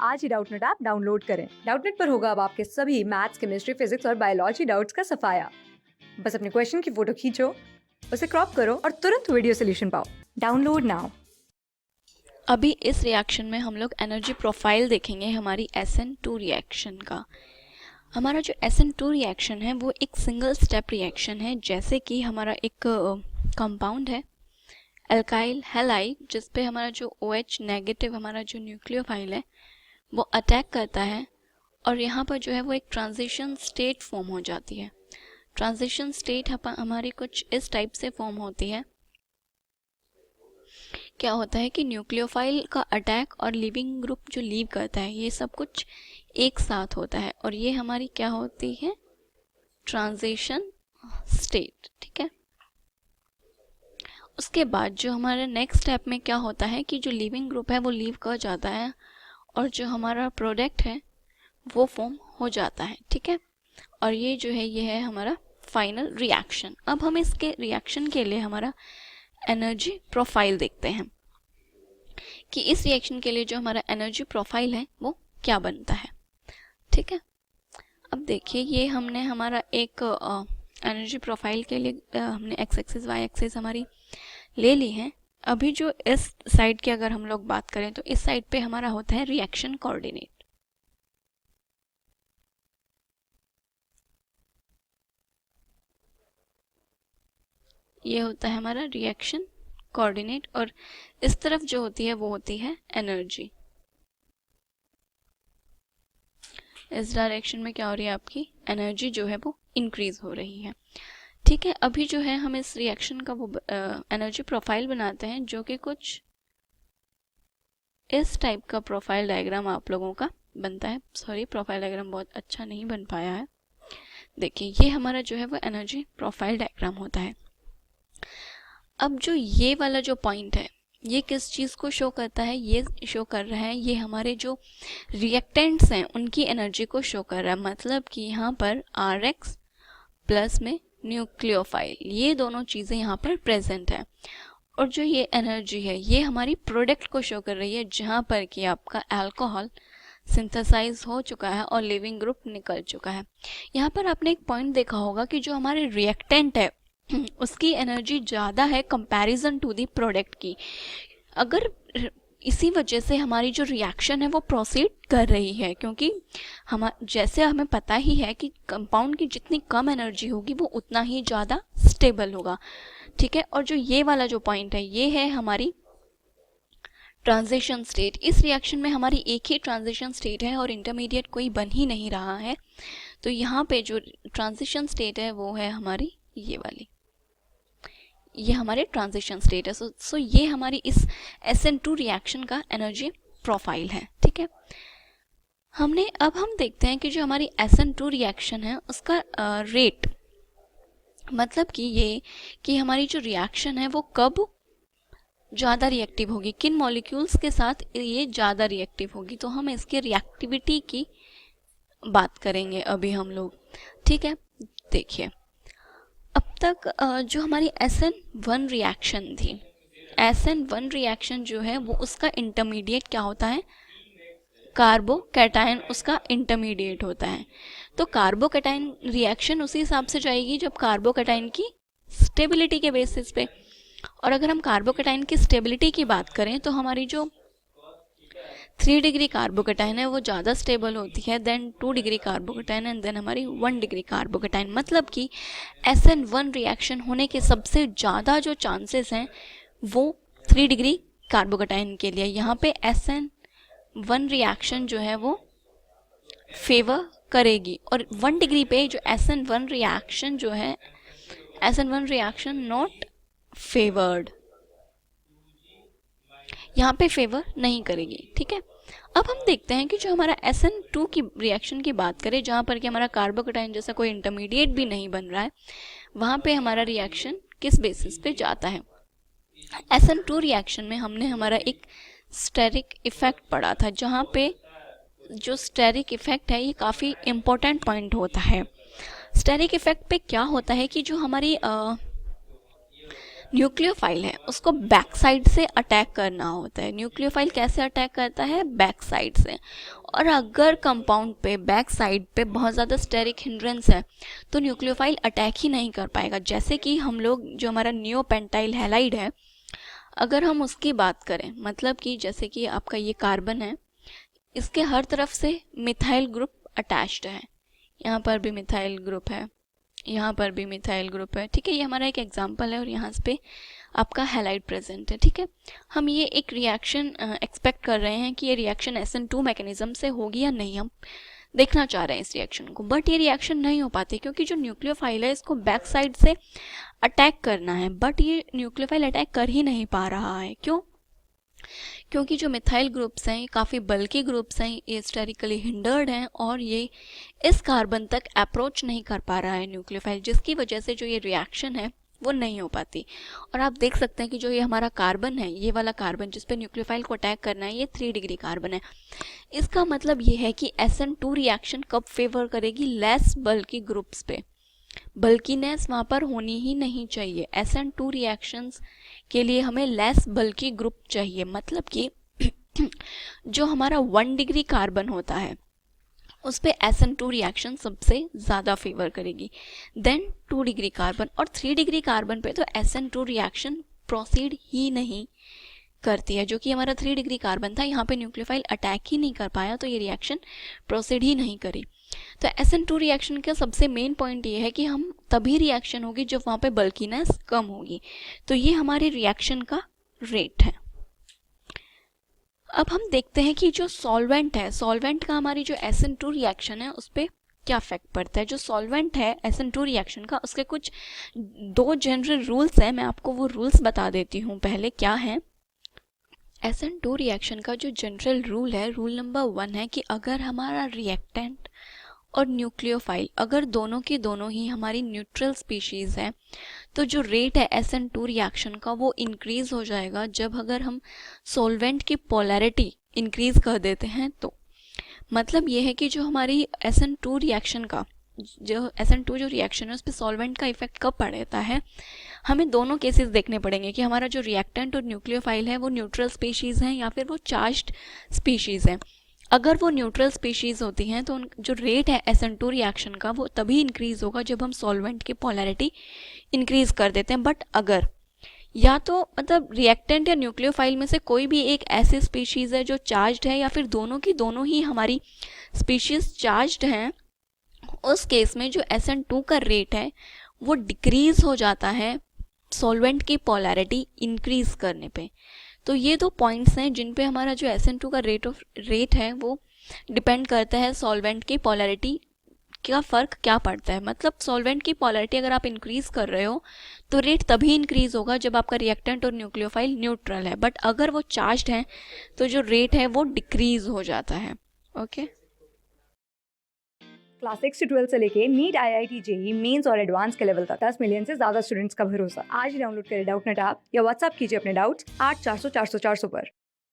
आज ही Doubtnut app download करें। Doubtnut पर होगा अब आपके सभी मैथ्स, केमिस्ट्री, फिजिक्स और बायोलॉजी डाउट्स का सफाया। बस अपने क्वेश्चन की फोटो खींचो, उसे क्रॉप करो और तुरंत वीडियो सोल्यूशन पाओ। Download now. अभी इस रिएक्शन में हम लोग एनर्जी प्रोफाइल देखेंगे हमारी SN2 रिएक्शन का। हमारा जो SN2 रिएक्शन है वो एक सिंगल स्टेप रिएक्शन है, जैसे कि हमारा एक कंपाउंड है एल्काइल हैलाइड, जिस पे हमारा जो OH नेगेटिव हमारा जो न्यूक्लियोफाइल है वो अटैक करता है और यहाँ पर जो है वो एक ट्रांजिशन स्टेट फॉर्म हो जाती है। ट्रांजिशन स्टेट हमारी कुछ इस टाइप से फॉर्म होती है। क्या होता है कि न्यूक्लियोफाइल का अटैक और लिविंग ग्रुप जो लीव करता है ये सब कुछ एक साथ होता है और ये हमारी क्या होती है, ट्रांजिशन स्टेट। ठीक है, उसके बाद जो हमारे नेक्स्ट स्टेप में क्या होता है कि जो लिविंग ग्रुप है वो लीव कर जाता है और जो हमारा प्रोडक्ट है वो फॉर्म हो जाता है। ठीक है, और ये जो है ये है हमारा फाइनल रिएक्शन। अब हम इसके रिएक्शन के लिए हमारा एनर्जी प्रोफाइल देखते हैं कि इस रिएक्शन के लिए जो हमारा एनर्जी प्रोफाइल है वो क्या बनता है। ठीक है, अब देखिए ये हमने हमारा एक एनर्जी प्रोफाइल के लिए हमने एक्स एक्सिस वाई एक्सिस हमारी ले ली है। अभी जो इस साइड की अगर हम लोग बात करें तो इस साइड पे हमारा होता है रिएक्शन कोऑर्डिनेट। ये होता है हमारा रिएक्शन कोऑर्डिनेट और इस तरफ जो होती है वो होती है एनर्जी। इस डायरेक्शन में क्या हो रही है, आपकी एनर्जी जो है वो इंक्रीज हो रही है। ठीक है, अभी जो है हम इस रिएक्शन का वो एनर्जी प्रोफाइल बनाते हैं जो कि कुछ इस टाइप का प्रोफाइल डायग्राम आप लोगों का बनता है। सॉरी, प्रोफाइल डायग्राम बहुत अच्छा नहीं बन पाया है। देखिए ये हमारा जो है वो एनर्जी प्रोफाइल डायग्राम होता है। अब जो ये वाला जो पॉइंट है ये किस चीज़ को शो करता है, ये शो कर रहा है, ये हमारे जो रिएक्टेंट्स हैं उनकी एनर्जी को शो कर रहा है। मतलब कि यहाँ पर RX प्लस में न्यूक्लियोफाइल, ये दोनों चीज़ें यहाँ पर प्रेजेंट है। और जो ये एनर्जी है ये हमारी प्रोडक्ट को शो कर रही है, जहाँ पर कि आपका अल्कोहल सिंथेसाइज हो चुका है और लिविंग ग्रुप निकल चुका है। यहाँ पर आपने एक पॉइंट देखा होगा कि जो हमारे रिएक्टेंट है उसकी एनर्जी ज़्यादा है कंपैरिजन टू दी प्रोडक्ट की। अगर इसी वजह से हमारी जो रिएक्शन है वो प्रोसीड कर रही है, क्योंकि हम जैसे हमें पता ही है कि कंपाउंड की जितनी कम एनर्जी होगी वो उतना ही ज़्यादा स्टेबल होगा। ठीक है, और जो ये वाला जो पॉइंट है ये है हमारी ट्रांजिशन स्टेट। इस रिएक्शन में हमारी एक ही ट्रांजिशन स्टेट है और इंटरमीडिएट कोई बन ही नहीं रहा है। तो यहाँ पे जो ट्रांजिशन स्टेट है वो है हमारी ये वाली, ये हमारे ट्रांजिशन स्टेट है। सो ये हमारी इस SN2 रिएक्शन का एनर्जी प्रोफाइल है। ठीक है, हम देखते हैं कि जो हमारी SN2 रिएक्शन है उसका रेट, मतलब कि ये कि हमारी जो रिएक्शन है वो कब ज़्यादा रिएक्टिव होगी, किन मॉलिक्यूल्स के साथ ये ज़्यादा रिएक्टिव होगी। तो हम इसके रिएक्टिविटी की बात करेंगे अभी हम लोग। ठीक है, देखिए अब तक जो हमारी SN1 रिएक्शन थी, SN1 रिएक्शन जो है वो उसका इंटरमीडिएट क्या होता है, कार्बोकैटायन उसका इंटरमीडिएट होता है। तो कार्बोकैटायन रिएक्शन उसी हिसाब से जाएगी जब कार्बोकैटायन की स्टेबिलिटी के बेसिस पे। और अगर हम कार्बोकैटायन की स्टेबिलिटी की बात करें तो हमारी जो 3 डिग्री कार्बोकैटायन है वो ज़्यादा स्टेबल होती है than 2 degree carbocation and then हमारी 1 डिग्री कार्बोकैटायन। मतलब कि SN1 रिएक्शन होने के सबसे ज़्यादा जो चांसेस हैं वो 3 डिग्री कार्बोकैटायन के लिए। यहाँ पे SN1 रिएक्शन जो है वो फेवर करेगी और 1 डिग्री पे जो SN1 रिएक्शन जो है, SN1 रिएक्शन नॉट फेवर्ड, यहाँ पे फेवर नहीं करेगी। ठीक है, अब हम देखते हैं कि जो हमारा SN2 की रिएक्शन की बात करें, जहाँ पर कि हमारा कार्बोकैटायन जैसा कोई इंटरमीडिएट भी नहीं बन रहा है, वहाँ पे हमारा रिएक्शन किस बेसिस पे जाता है। SN2 रिएक्शन में हमने हमारा एक स्टेरिक इफेक्ट पढ़ा था, जहाँ पे जो स्टेरिक इफेक्ट है ये काफ़ी इम्पोर्टेंट पॉइंट होता है। स्टेरिक इफेक्ट पे क्या होता है कि जो हमारी न्यूक्लियोफाइल है उसको बैक साइड से अटैक करना होता है। न्यूक्लियोफाइल कैसे अटैक करता है? बैक साइड से। और अगर कंपाउंड पे बैक साइड पे बहुत ज़्यादा स्टेरिक हिंड्रेंस है तो न्यूक्लियोफाइल अटैक ही नहीं कर पाएगा। जैसे कि हम लोग जो हमारा नियोपेंटाइल हैलाइड है, अगर हम उसकी बात करें, मतलब कि जैसे कि आपका ये कार्बन है, इसके हर तरफ से मिथाइल ग्रुप अटैच्ड है। यहाँ पर भी मिथाइल ग्रुप है, यहाँ पर भी मिथाइल ग्रुप है, ठीक है। ये हमारा एक एग्जांपल है और यहाँ पे आपका हैलाइड प्रेजेंट है, ठीक है। हम ये एक रिएक्शन एक्सपेक्ट कर रहे हैं कि ये रिएक्शन SN2 मैकेनिज्म से होगी या नहीं, हम देखना चाह रहे हैं इस रिएक्शन को, बट ये रिएक्शन नहीं हो पाती क्योंकि जो न्यूक्लियोफाइल है इसको बैक साइड से अटैक करना है, बट ये न्यूक्लियोफाइल अटैक कर ही नहीं पा रहा है। क्यों? क्योंकि जो मिथाइल ग्रुप्स हैं ये काफ़ी बल्कि ग्रुप्स हैं, ये स्टेरिकली हिंडर्ड हैं और ये इस कार्बन तक अप्रोच नहीं कर पा रहा है न्यूक्लियोफाइल, जिसकी वजह से जो ये रिएक्शन है वो नहीं हो पाती। और आप देख सकते हैं कि जो ये हमारा कार्बन है, ये वाला कार्बन जिस पे न्यूक्लियोफाइल को अटैक करना है, ये 3 डिग्री कार्बन है। इसका मतलब ये है कि SN2 रिएक्शन कब फेवर करेगी? लेस बल्कि ग्रुप्स पे। बल्कीनेस वहाँ पर होनी ही नहीं चाहिए। SN2 रिएक्शंस के लिए हमें लेस बल्कि ग्रुप चाहिए, मतलब कि जो हमारा 1 डिग्री कार्बन होता है उस पे SN2 रिएक्शन सबसे ज़्यादा फेवर करेगी, देन 2 डिग्री कार्बन, और 3 डिग्री कार्बन पे तो SN2 रिएक्शन प्रोसीड ही नहीं करती है। जो कि हमारा 3 डिग्री कार्बन था, यहाँ पे न्यूक्लियोफाइल अटैक ही नहीं कर पाया तो ये रिएक्शन प्रोसीड ही नहीं करी। तो SN2 रिएक्शन का सबसे मेन पॉइंट ये है कि हम तभी रिएक्शन होगी जब वहाँ पे बल्कीनेस कम होगी। तो ये हमारे रिएक्शन का रेट है। अब हम देखते हैं कि जो सॉल्वेंट है, सॉल्वेंट का हमारी जो SN2 रिएक्शन है उस पर क्या इफेक्ट पड़ता है। जो सॉल्वेंट है SN2 रिएक्शन का, उसके कुछ 2 जनरल रूल्स हैं, मैं आपको वो रूल्स बता देती हूँ पहले क्या है। SN2 रिएक्शन का जो जनरल रूल है, रूल नंबर 1 है कि अगर हमारा रिएक्टेंट और न्यूक्लियोफाइल अगर दोनों की दोनों ही हमारी न्यूट्रल स्पीशीज़ है तो जो रेट है SN2 रिएक्शन का वो इंक्रीज़ हो जाएगा जब अगर हम सॉल्वेंट की पोलैरिटी इंक्रीज़ कर देते हैं। तो मतलब ये है कि जो हमारी SN2 रिएक्शन का जो SN2 जो रिएक्शन है उस पर सॉल्वेंट का इफेक्ट कब पड़ता है, हमें दोनों केसेस देखने पड़ेंगे कि हमारा जो रिएक्टेंट और न्यूक्लियोफाइल है वो न्यूट्रल स्पीशीज़ हैं या फिर वो चार्ज्ड स्पीशीज़ हैं। अगर वो न्यूट्रल स्पीशीज़ होती हैं तो जो रेट है SN2 रिएक्शन का वो तभी इंक्रीज़ होगा जब हम सॉल्वेंट की पोलैरिटी इंक्रीज़ कर देते हैं। बट अगर या तो मतलब रिएक्टेंट या न्यूक्लियोफाइल में से कोई भी एक ऐसी स्पीशीज़ है जो चार्ज्ड है या फिर दोनों की दोनों ही हमारी स्पीशीज़ चार्ज्ड हैं, उस केस में जो SN2 का रेट है वो डिक्रीज़ हो जाता है सॉल्वेंट की पोलैरिटी इंक्रीज़ करने पे। तो ये 2 पॉइंट्स हैं जिन पे हमारा जो SN2 का रेट है वो डिपेंड करता है सॉल्वेंट की पोलैरिटी का फ़र्क क्या पड़ता है। मतलब सॉल्वेंट की पोलैरिटी अगर आप इंक्रीज़ कर रहे हो तो रेट तभी इंक्रीज़ होगा जब आपका रिएक्टेंट और न्यूक्लियोफाइल न्यूट्रल है, बट अगर वो चार्ज्ड है तो जो रेट है वो डिक्रीज़ हो जाता है। ओके। क्लास 6 से 12 से लेके नीट IIT JEE मेंस और एडवांस के लेवल तक 10 मिलियन से ज्यादा स्टूडेंट्स का भरोसा। आज ही डाउनलोड करें डाउटनेट ऐप या व्हाट्सएप कीजिए अपने डाउट्स 8400 400 400 पर।